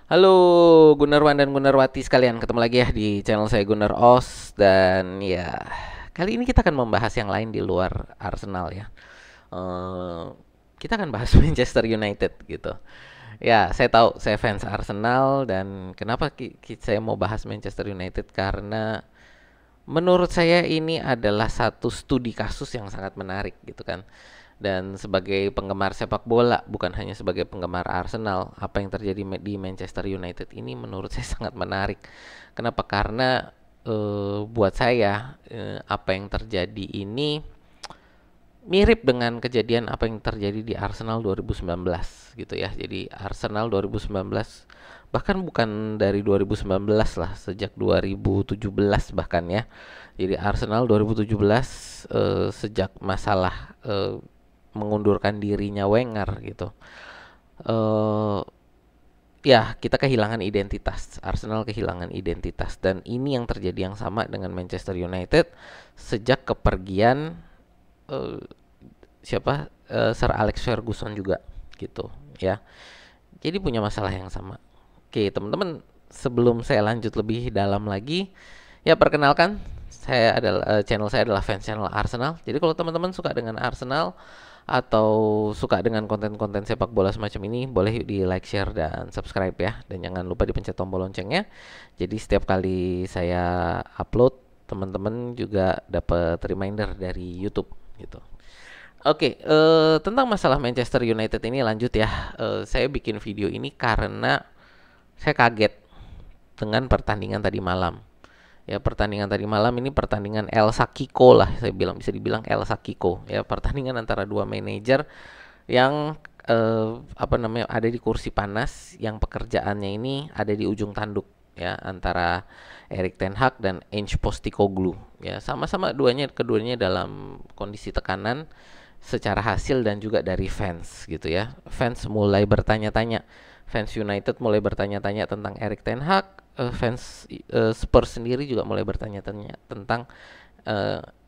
Halo Gunarwan dan Gunarwati sekalian, ketemu lagi ya di channel saya Gunar Os. Dan ya, kali ini kita akan membahas yang lain di luar Arsenal ya. Eh, kita akan bahas Manchester United gitu. Ya, saya tahu saya fans Arsenal. Dan kenapa saya mau bahas Manchester United, karena menurut saya ini adalah satu studi kasus yang sangat menarik gitu kan. Dan sebagai penggemar sepak bola, bukan hanya sebagai penggemar Arsenal, apa yang terjadi di Manchester United ini menurut saya sangat menarik. Kenapa? Karena buat saya apa yang terjadi ini mirip dengan kejadian apa yang terjadi di Arsenal 2019 gitu ya. Jadi Arsenal 2019, bahkan bukan dari 2019 lah, sejak 2017 bahkan ya. Jadi Arsenal 2017, sejak masalah mengundurkan dirinya Wenger gitu. Eh Ya, kita kehilangan identitas. Arsenal kehilangan identitas, dan ini yang terjadi yang sama dengan Manchester United sejak kepergian eh, Sir Alex Ferguson juga gitu ya. Jadi punya masalah yang sama. Oke, teman-teman, sebelum saya lanjut lebih dalam lagi, ya perkenalkan, channel saya adalah fans channel Arsenal. Jadi kalau teman-teman suka dengan Arsenal atau suka dengan konten-konten sepak bola semacam ini, boleh di like, share, dan subscribe ya. Dan jangan lupa dipencet tombol loncengnya. Jadi setiap kali saya upload, teman-teman juga dapat reminder dari YouTube gitu. Oke, tentang masalah Manchester United ini lanjut ya. Saya bikin video ini karena saya kaget dengan pertandingan tadi malam. Ya, pertandingan tadi malam ini pertandingan El Sakiko lah, saya bilang, bisa dibilang El Sakiko. Ya, pertandingan antara dua manajer yang ada di kursi panas, yang pekerjaannya ini ada di ujung tanduk ya, antara Erik ten Hag dan Ange Postecoglou. Ya, sama-sama keduanya dalam kondisi tekanan secara hasil dan juga dari fans gitu ya. Fans mulai bertanya-tanya. Fans United mulai bertanya-tanya tentang Erik ten Hag, fans Spurs sendiri juga mulai bertanya-tanya tentang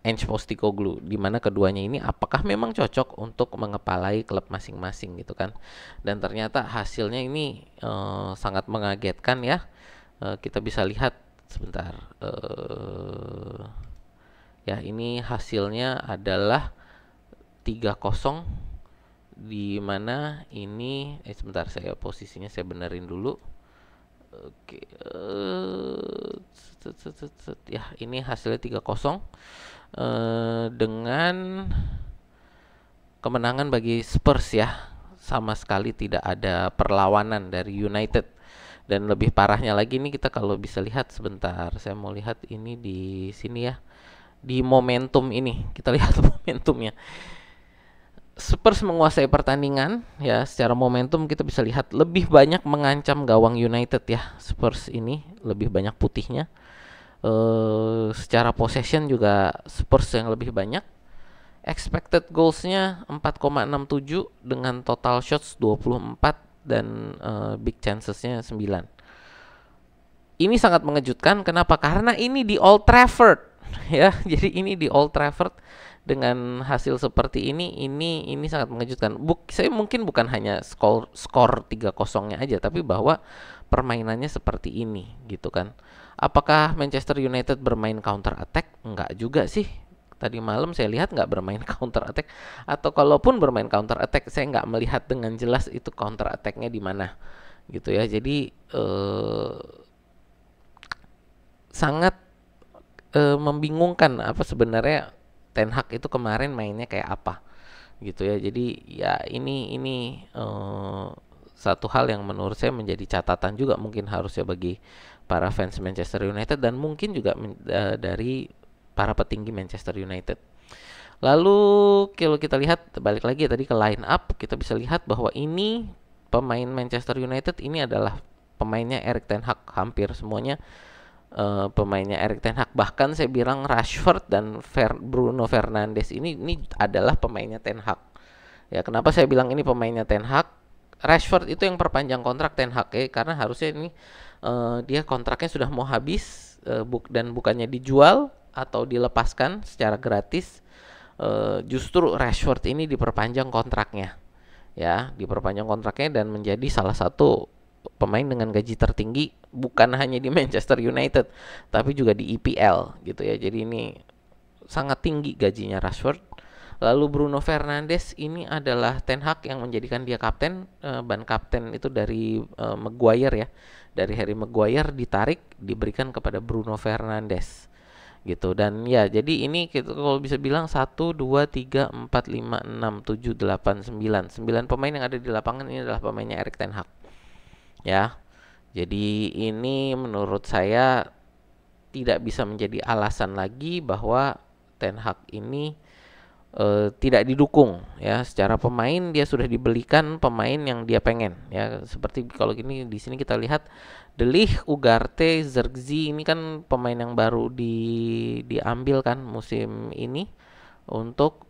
Ange Postecoglou, di mana keduanya ini apakah memang cocok untuk mengepalai klub masing-masing gitu kan. Dan ternyata hasilnya ini sangat mengagetkan ya. Kita bisa lihat sebentar. Ya, ini hasilnya adalah 3-0, di mana ini sebentar, saya posisinya saya benerin dulu. Oke, ya ini hasilnya 3-0, dengan kemenangan bagi Spurs ya. Sama sekali tidak ada perlawanan dari United. Dan lebih parahnya lagi, ini kita kalau bisa lihat sebentar, saya mau lihat ini di sini ya. Di momentum ini, kita lihat momentumnya. Spurs menguasai pertandingan ya, secara momentum kita bisa lihat lebih banyak mengancam gawang United ya. Spurs ini lebih banyak putihnya. Secara possession juga Spurs yang lebih banyak. Expected goals-nya 4,67 dengan total shots 24 dan big chances-nya 9. Ini sangat mengejutkan. Kenapa? Karena ini di Old Trafford ya. Jadi ini di Old Trafford dengan hasil seperti ini sangat mengejutkan. Saya mungkin bukan hanya skor 3-0-nya aja, tapi bahwa permainannya seperti ini gitu kan. Apakah Manchester United bermain counter attack? Enggak juga sih. Tadi malam saya lihat nggak bermain counter attack, atau kalaupun bermain counter attack, saya nggak melihat dengan jelas itu counter attacknya di mana gitu ya. Jadi sangat membingungkan apa sebenarnya Ten Hag itu kemarin mainnya kayak apa gitu ya. Jadi ya ini satu hal yang menurut saya menjadi catatan juga mungkin harusnya bagi para fans Manchester United, dan mungkin juga dari para petinggi Manchester United. Lalu kalau kita lihat balik lagi tadi ke line up, kita bisa lihat bahwa ini pemain Manchester United ini adalah pemainnya Erik ten Hag, hampir semuanya pemainnya Erik ten Hag. Bahkan saya bilang Rashford dan Bruno Fernandes ini adalah pemainnya ten Hag. Ya, kenapa saya bilang ini pemainnya ten Hag? Rashford itu yang perpanjang kontrak ten Hag ya, karena harusnya ini dia kontraknya sudah mau habis, dan bukannya dijual atau dilepaskan secara gratis, justru Rashford ini diperpanjang kontraknya. Ya, diperpanjang kontraknya dan menjadi salah satu pemain dengan gaji tertinggi bukan hanya di Manchester United tapi juga di EPL gitu ya. Jadi ini sangat tinggi gajinya Rashford. Lalu Bruno Fernandes ini adalah Ten Hag yang menjadikan dia kapten, ban kapten itu dari Maguire ya. Dari Harry Maguire ditarik diberikan kepada Bruno Fernandes gitu. Dan ya jadi ini kita kalau bisa bilang 1 2 3 4 5 6 7 8 9 pemain yang ada di lapangan ini adalah pemainnya Erik ten Hag ya. Jadi ini menurut saya tidak bisa menjadi alasan lagi bahwa Ten Hag ini tidak didukung ya. Secara pemain dia sudah dibelikan pemain yang dia pengen ya. Seperti kalau gini di sini kita lihat De Ligt, Ugarte, Zirkzee ini kan pemain yang baru diambil kan musim ini untuk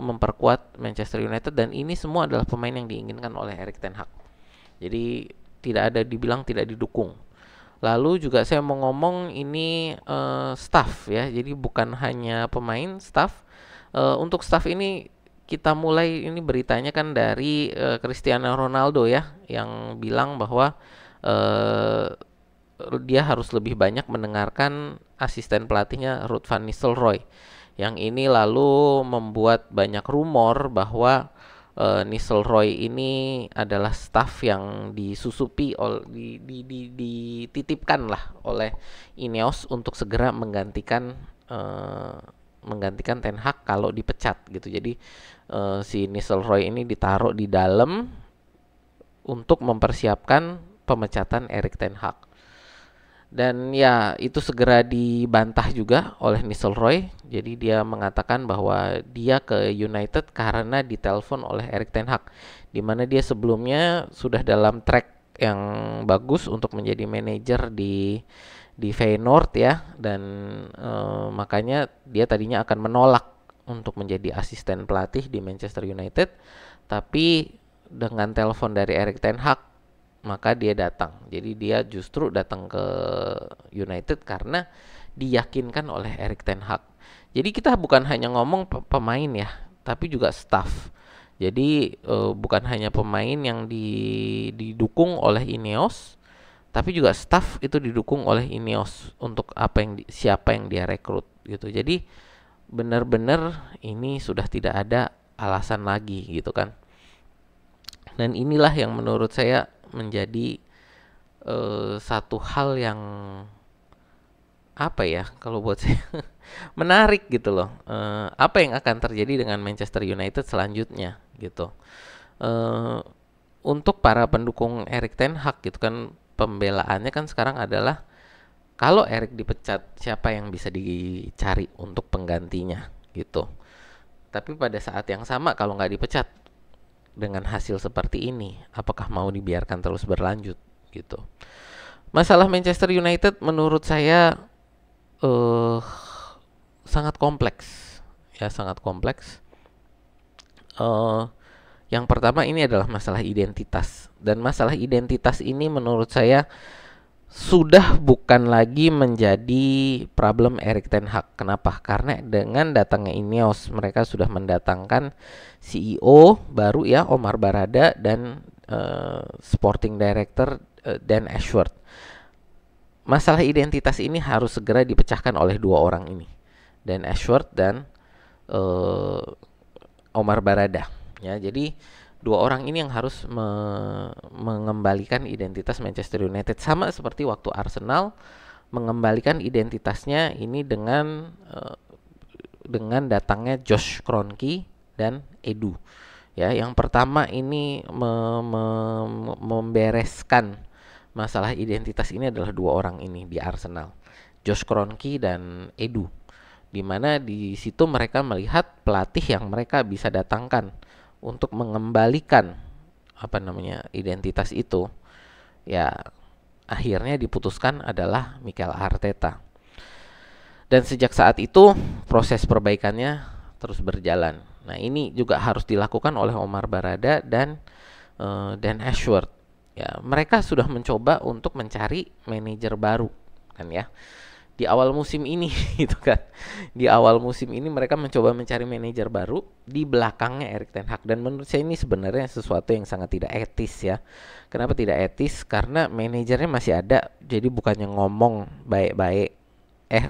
memperkuat Manchester United, dan ini semua adalah pemain yang diinginkan oleh Erik ten Hag. Jadi tidak ada dibilang tidak didukung. Lalu juga saya mau ngomong ini staff ya. Jadi bukan hanya pemain, staff. Untuk staff ini kita mulai ini beritanya kan dari Cristiano Ronaldo ya, yang bilang bahwa dia harus lebih banyak mendengarkan asisten pelatihnya Ruud van Nistelrooy. Yang ini lalu membuat banyak rumor bahwa Nistelrooy ini adalah staff yang disusupi dititipkan lah oleh Ineos untuk segera menggantikan Ten Hag kalau dipecat gitu. Jadi si Nistelrooy ini ditaruh di dalam untuk mempersiapkan pemecatan Erik ten Hag. Dan ya itu segera dibantah juga oleh Nistelrooy. Jadi dia mengatakan bahwa dia ke United karena ditelepon oleh Erik ten Hag, di mana dia sebelumnya sudah dalam track yang bagus untuk menjadi manajer di Feyenoord ya, dan makanya dia tadinya akan menolak untuk menjadi asisten pelatih di Manchester United, tapi dengan telepon dari Erik ten Hag maka dia datang. Jadi dia justru datang ke United karena diyakinkan oleh Erik ten Hag. Jadi kita bukan hanya ngomong pemain ya, tapi juga staff. Jadi bukan hanya pemain yang didukung oleh Ineos, tapi juga staff itu didukung oleh Ineos untuk siapa yang dia rekrut gitu. Jadi benar-benar ini sudah tidak ada alasan lagi gitu kan. Dan inilah yang menurut saya menjadi satu hal yang apa ya kalau buat saya menarik gitu loh. Apa yang akan terjadi dengan Manchester United selanjutnya gitu. Untuk para pendukung Erik ten Hag gitu kan, pembelaannya kan sekarang adalah kalau Erik dipecat siapa yang bisa dicari untuk penggantinya gitu. Tapi pada saat yang sama kalau nggak dipecat dengan hasil seperti ini, apakah mau dibiarkan terus berlanjut gitu. Masalah Manchester United menurut saya sangat kompleks ya, sangat kompleks. Yang pertama ini adalah masalah identitas, dan masalah identitas ini menurut saya sudah bukan lagi menjadi problem Erik ten Hag. Kenapa? Karena dengan datangnya Ineos, mereka sudah mendatangkan CEO baru ya, Omar Barada, dan Sporting Director Dan Ashworth. Masalah identitas ini harus segera dipecahkan oleh dua orang ini, Dan Ashworth dan Omar Barada. Ya, jadi dua orang ini yang harus mengembalikan identitas Manchester United, sama seperti waktu Arsenal mengembalikan identitasnya ini dengan datangnya Josh Kroenke dan Edu. Ya, yang pertama ini membereskan masalah identitas ini adalah dua orang ini di Arsenal, Josh Kroenke dan Edu, di mana di situ mereka melihat pelatih yang mereka bisa datangkan untuk mengembalikan identitas itu. Ya, akhirnya diputuskan adalah Mikel Arteta. Dan sejak saat itu proses perbaikannya terus berjalan. Nah, ini juga harus dilakukan oleh Omar Barada dan Dan Ashworth. Ya, mereka sudah mencoba untuk mencari manajer baru kan ya. di awal musim ini gitu kan. Di awal musim ini mereka mencoba mencari manajer baru di belakangnya Erik ten Hag, dan menurut saya ini sebenarnya sesuatu yang sangat tidak etis ya. Kenapa tidak etis? Karena manajernya masih ada, jadi bukannya ngomong baik-baik,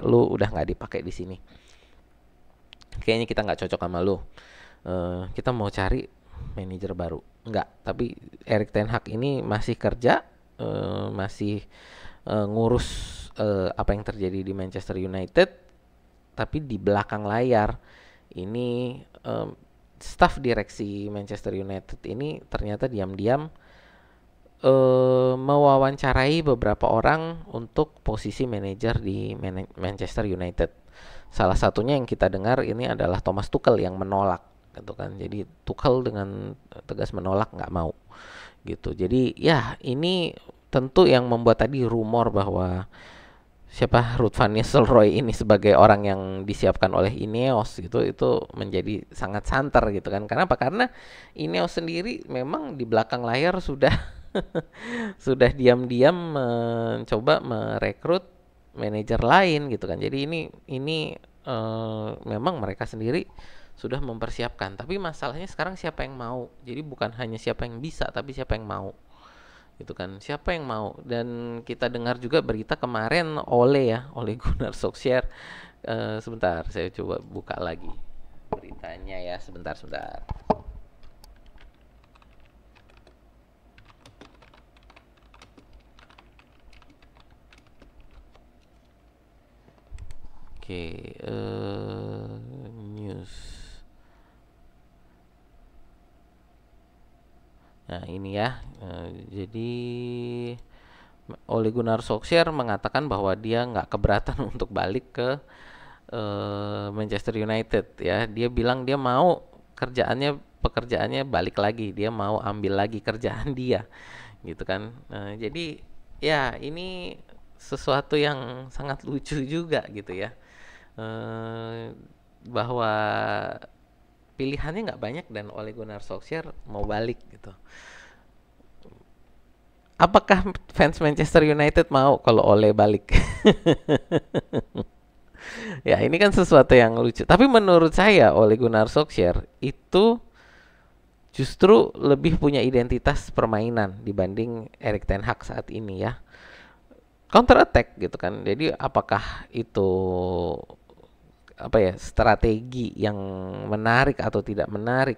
lu udah nggak dipakai di sini. Kayaknya kita nggak cocok sama lu. Kita mau cari manajer baru. Enggak, tapi Erik ten Hag ini masih kerja, masih ngurus apa yang terjadi di Manchester United, tapi di belakang layar ini staf direksi Manchester United ini ternyata diam-diam mewawancarai beberapa orang untuk posisi manajer di Manchester United. Salah satunya yang kita dengar ini adalah Thomas Tuchel yang menolak gitu kan. Jadi Tuchel dengan tegas menolak, nggak mau gitu. Jadi ya ini tentu yang membuat tadi rumor bahwa siapa Ruud van Nistelrooy ini sebagai orang yang disiapkan oleh Ineos gitu, itu menjadi sangat santer gitu kan. Kenapa? Karena Ineos sendiri memang di belakang layar sudah sudah diam-diam mencoba merekrut manajer lain gitu kan. Jadi ini memang mereka sendiri sudah mempersiapkan. Tapi masalahnya sekarang siapa yang mau? Jadi bukan hanya siapa yang bisa, tapi siapa yang mau. Gitu kan. Siapa yang mau? Dan kita dengar juga berita kemarin Ole Gunnar Solskjaer. Sebentar, saya coba buka lagi beritanya ya. Sebentar. Oke, news. Nah ini ya, jadi Ole Gunnar Solskjaer mengatakan bahwa dia nggak keberatan untuk balik ke Manchester United ya. Dia bilang dia mau pekerjaannya balik lagi, dia mau ambil lagi kerjaan dia, gitu kan. Jadi ya ini sesuatu yang sangat lucu juga gitu ya, bahwa pilihannya nggak banyak dan Ole Gunnar Solskjaer mau balik gitu. Apakah fans Manchester United mau kalau Ole balik? Ya ini kan sesuatu yang lucu. Tapi menurut saya Ole Gunnar Solskjaer itu justru lebih punya identitas permainan dibanding Erik ten Hag saat ini ya. Counter attack gitu kan. Jadi apakah itu strategi yang menarik atau tidak menarik?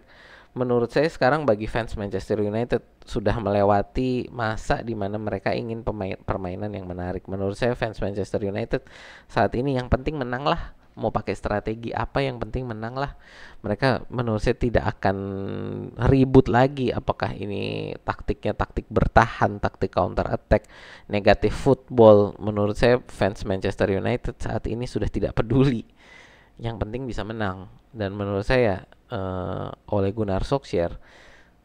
Menurut saya sekarang bagi fans Manchester United sudah melewati masa di mana mereka ingin permainan yang menarik. Menurut saya fans Manchester United saat ini yang penting menang lah. Mau pakai strategi apa, yang penting menang lah. Mereka menurut saya tidak akan ribut lagi apakah ini taktiknya taktik bertahan, taktik counter attack, negatif football. Menurut saya fans Manchester United saat ini sudah tidak peduli. Yang penting bisa menang. Dan menurut saya Ole Gunnar Solskjaer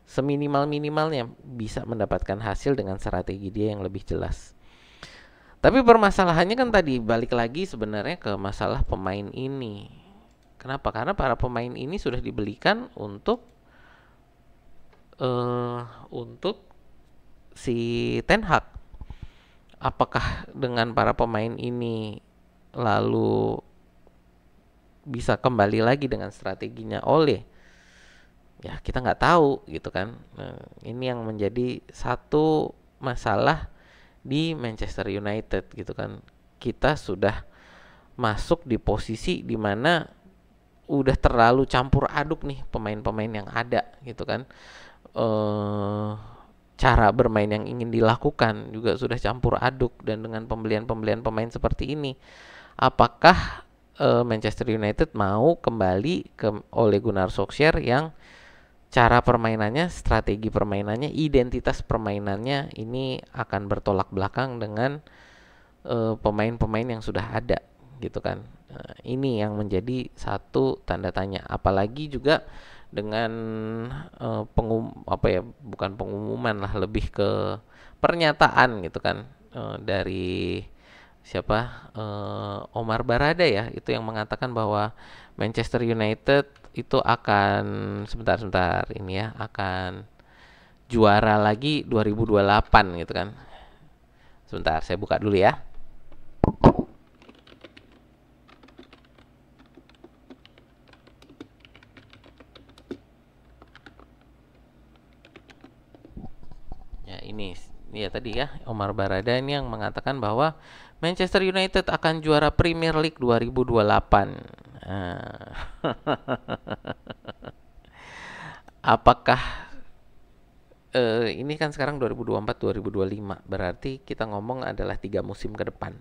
seminimal-minimalnya bisa mendapatkan hasil dengan strategi dia yang lebih jelas. Tapi permasalahannya kan tadi balik lagi sebenarnya ke masalah pemain ini. Kenapa? Karena para pemain ini sudah dibelikan untuk si Ten Hag. Apakah dengan para pemain ini lalu bisa kembali lagi dengan strateginya Ole? Ya kita nggak tahu gitu kan. Ini yang menjadi satu masalah di Manchester United gitu kan. Kita sudah masuk di posisi di mana udah terlalu campur aduk nih pemain-pemain yang ada gitu kan. Cara bermain yang ingin dilakukan juga sudah campur aduk, dan dengan pembelian-pembelian pemain seperti ini, apakah Manchester United mau kembali ke Ole Gunnar Solskjaer yang cara permainannya, strategi permainannya, identitas permainannya ini akan bertolak belakang dengan pemain-pemain yang sudah ada gitu kan. Ini yang menjadi satu tanda tanya, apalagi juga dengan bukan pengumuman lah, lebih ke pernyataan gitu kan, dari siapa, Omar Barada ya, itu yang mengatakan bahwa Manchester United itu akan sebentar ini ya, akan juara lagi 2028 gitu kan. Sebentar saya buka dulu ya. ini ya tadi ya Omar Barada ini yang mengatakan bahwa Manchester United akan juara Premier League 2028. Nah, apakah ini kan sekarang 2024 2025, berarti kita ngomong adalah 3 musim ke depan.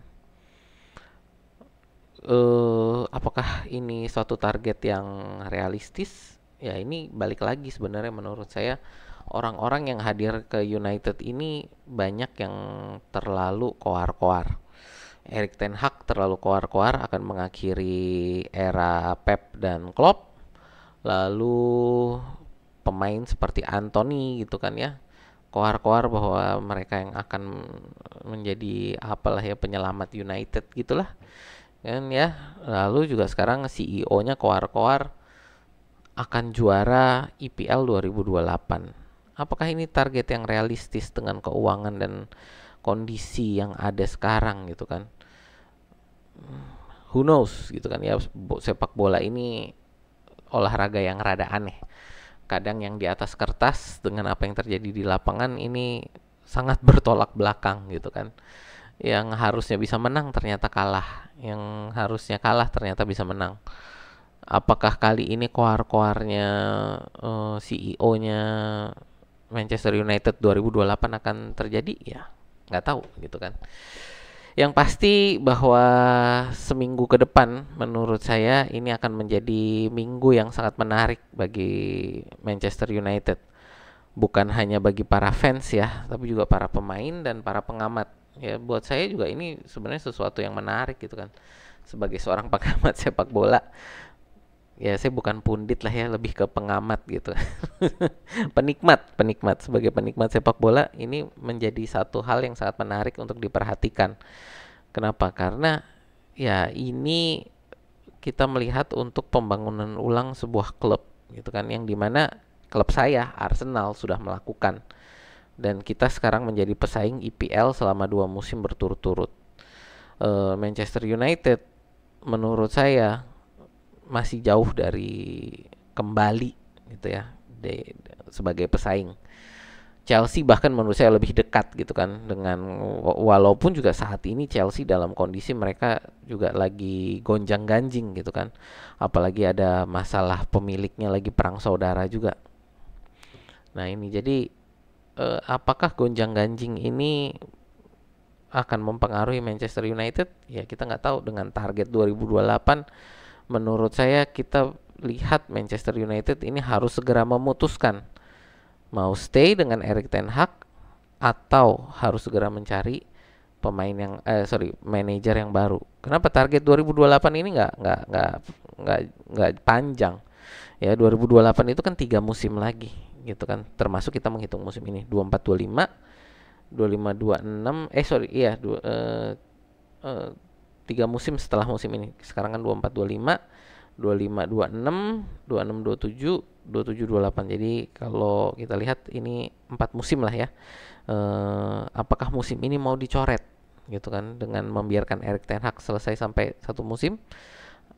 Apakah ini suatu target yang realistis? Ya ini balik lagi sebenarnya menurut saya orang-orang yang hadir ke United ini banyak yang terlalu koar-koar. Erik ten Hag terlalu koar-koar akan mengakhiri era Pep dan Klopp. Lalu pemain seperti Anthony gitu kan ya, koar-koar bahwa mereka yang akan menjadi apalah ya penyelamat United gitulah kan ya. Lalu juga sekarang CEO-nya koar-koar akan juara IPL 2028. Apakah ini target yang realistis dengan keuangan dan kondisi yang ada sekarang gitu kan? Who knows gitu kan ya, sepak bola ini olahraga yang rada aneh. Kadang yang di atas kertas dengan apa yang terjadi di lapangan ini sangat bertolak belakang gitu kan. Yang harusnya bisa menang ternyata kalah, yang harusnya kalah ternyata bisa menang. Apakah kali ini koar-koarnya CEO-nya Manchester United 2028 akan terjadi? Ya, nggak tahu gitu kan. Yang pasti bahwa seminggu ke depan menurut saya ini akan menjadi minggu yang sangat menarik bagi Manchester United. Bukan hanya bagi para fans ya, tapi juga para pemain dan para pengamat. Ya buat saya juga ini sebenarnya sesuatu yang menarik gitu kan. Sebagai seorang pengamat sepak bola, ya saya bukan pundit lah ya, lebih ke pengamat gitu. Penikmat sebagai penikmat sepak bola ini menjadi satu hal yang sangat menarik untuk diperhatikan. Kenapa? Karena ya ini kita melihat untuk pembangunan ulang sebuah klub gitu kan, yang dimana klub saya Arsenal sudah melakukan, dan kita sekarang menjadi pesaing IPL selama 2 musim berturut-turut. Manchester United menurut saya masih jauh dari kembali gitu ya sebagai pesaing. Chelsea bahkan menurut saya lebih dekat gitu kan, dengan walaupun juga saat ini Chelsea dalam kondisi mereka juga lagi gonjang-ganjing gitu kan. Apalagi ada masalah pemiliknya lagi perang saudara juga. Nah, ini jadi apakah gonjang-ganjing ini akan mempengaruhi Manchester United? Ya kita nggak tahu. Dengan target 2028, menurut saya kita lihat Manchester United ini harus segera memutuskan mau stay dengan Erik ten Hag atau harus segera mencari pemain yang manajer yang baru. Kenapa target 2028 ini nggak panjang? Ya 2028 itu kan 3 musim lagi gitu kan. Termasuk kita menghitung musim ini 24 25 25 26 iya 3 musim setelah musim ini. Sekarang kan 24 25 25 26 26 27 27 28. Jadi kalau kita lihat ini 4 musim lah ya. Apakah musim ini mau dicoret gitu kan dengan membiarkan Erik ten Hag selesai sampai 1 musim,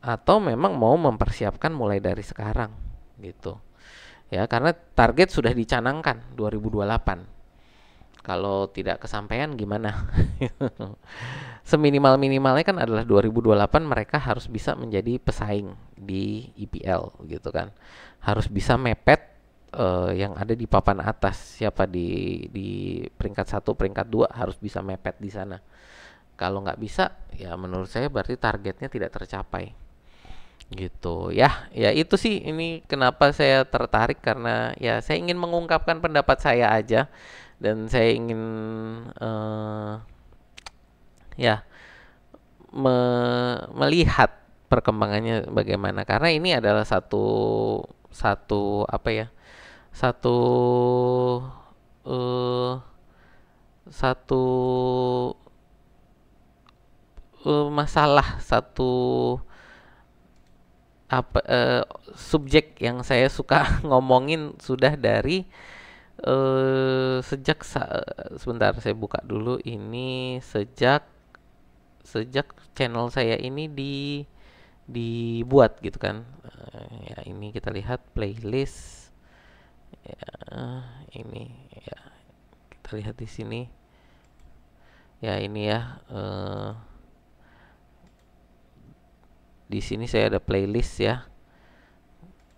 atau memang mau mempersiapkan mulai dari sekarang gitu. Ya, karena target sudah dicanangkan 2028. Kalau tidak kesampaian gimana? Seminimal-minimalnya kan adalah 2028 mereka harus bisa menjadi pesaing di IPL gitu kan. Harus bisa mepet yang ada di papan atas. Siapa di peringkat 1, peringkat 2 harus bisa mepet di sana. Kalau nggak bisa, ya menurut saya berarti targetnya tidak tercapai. Gitu ya. Ya itu sih, ini kenapa saya tertarik, karena ya saya ingin mengungkapkan pendapat saya aja. Dan saya ingin ya melihat perkembangannya bagaimana, karena ini adalah satu satu apa ya satu uh, satu masalah, satu apa subjek yang saya suka ngomongin sudah dari sejak sebentar saya buka dulu ini, sejak channel saya ini dibuat gitu kan. Ya ini kita lihat playlist ya, ini ya Kita lihat di sini. Ya ini ya. Di sini saya ada playlist ya.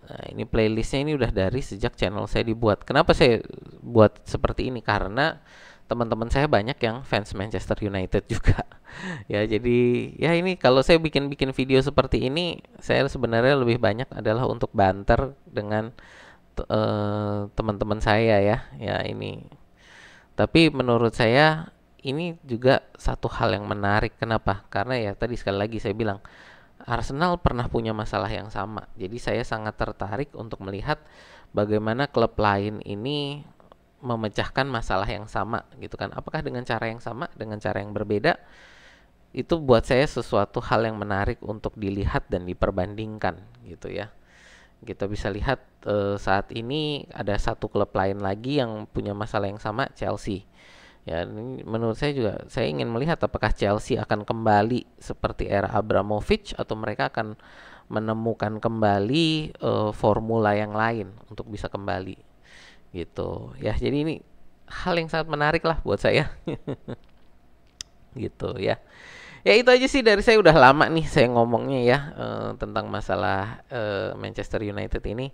Nah, ini playlistnya ini udah dari sejak channel saya dibuat. Kenapa saya buat seperti ini? Karena teman-teman saya banyak yang fans Manchester United juga. Ya, jadi ya ini kalau saya bikin-bikin video seperti ini, saya sebenarnya lebih banyak adalah untuk banter dengan teman-teman saya ya. Ya ini. Tapi menurut saya ini juga satu hal yang menarik. Kenapa? Karena ya tadi sekali lagi saya bilang Arsenal pernah punya masalah yang sama. Jadi saya sangat tertarik untuk melihat bagaimana klub lain ini memecahkan masalah yang sama gitu kan. Apakah dengan cara yang sama, dengan cara yang berbeda? Itu buat saya sesuatu hal yang menarik untuk dilihat dan diperbandingkan gitu ya. Kita bisa lihat saat ini ada satu klub lain lagi yang punya masalah yang sama, Chelsea. Ya, ini menurut saya juga saya ingin melihat apakah Chelsea akan kembali seperti era Abramovich atau mereka akan menemukan kembali formula yang lain untuk bisa kembali gitu. Ya, jadi ini hal yang sangat menarik lah buat saya. Gitu ya. Ya itu aja sih dari saya, udah lama nih saya ngomongnya ya tentang masalah Manchester United ini.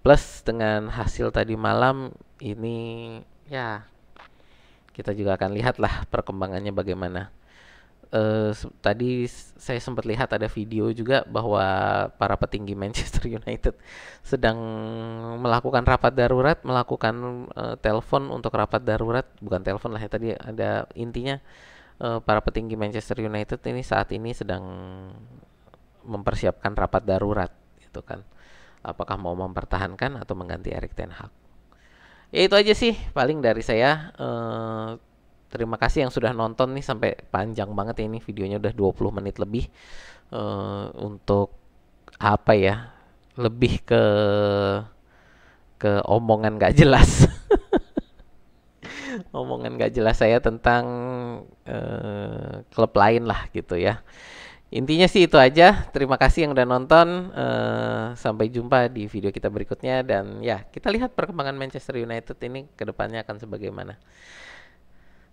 Plus dengan hasil tadi malam ini ya kita juga akan lihat lah perkembangannya bagaimana. Tadi saya sempat lihat ada video juga bahwa para petinggi Manchester United sedang melakukan rapat darurat, melakukan telepon untuk rapat darurat, bukan telepon lah ya tadi ada intinya para petinggi Manchester United ini saat ini sedang mempersiapkan rapat darurat gitu kan. Apakah mau mempertahankan atau mengganti Erik ten Hag. Ya itu aja sih paling dari saya. Terima kasih yang sudah nonton nih sampai panjang banget ya, ini videonya udah 20 menit lebih. Untuk apa ya? Lebih ke omongan gak jelas. Omongan gak jelas saya tentang klub lain lah gitu ya. Intinya sih itu aja. Terima kasih yang udah nonton. Sampai jumpa di video kita berikutnya. Dan ya kita lihat perkembangan Manchester United ini ke depannya akan sebagaimana.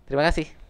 Terima kasih.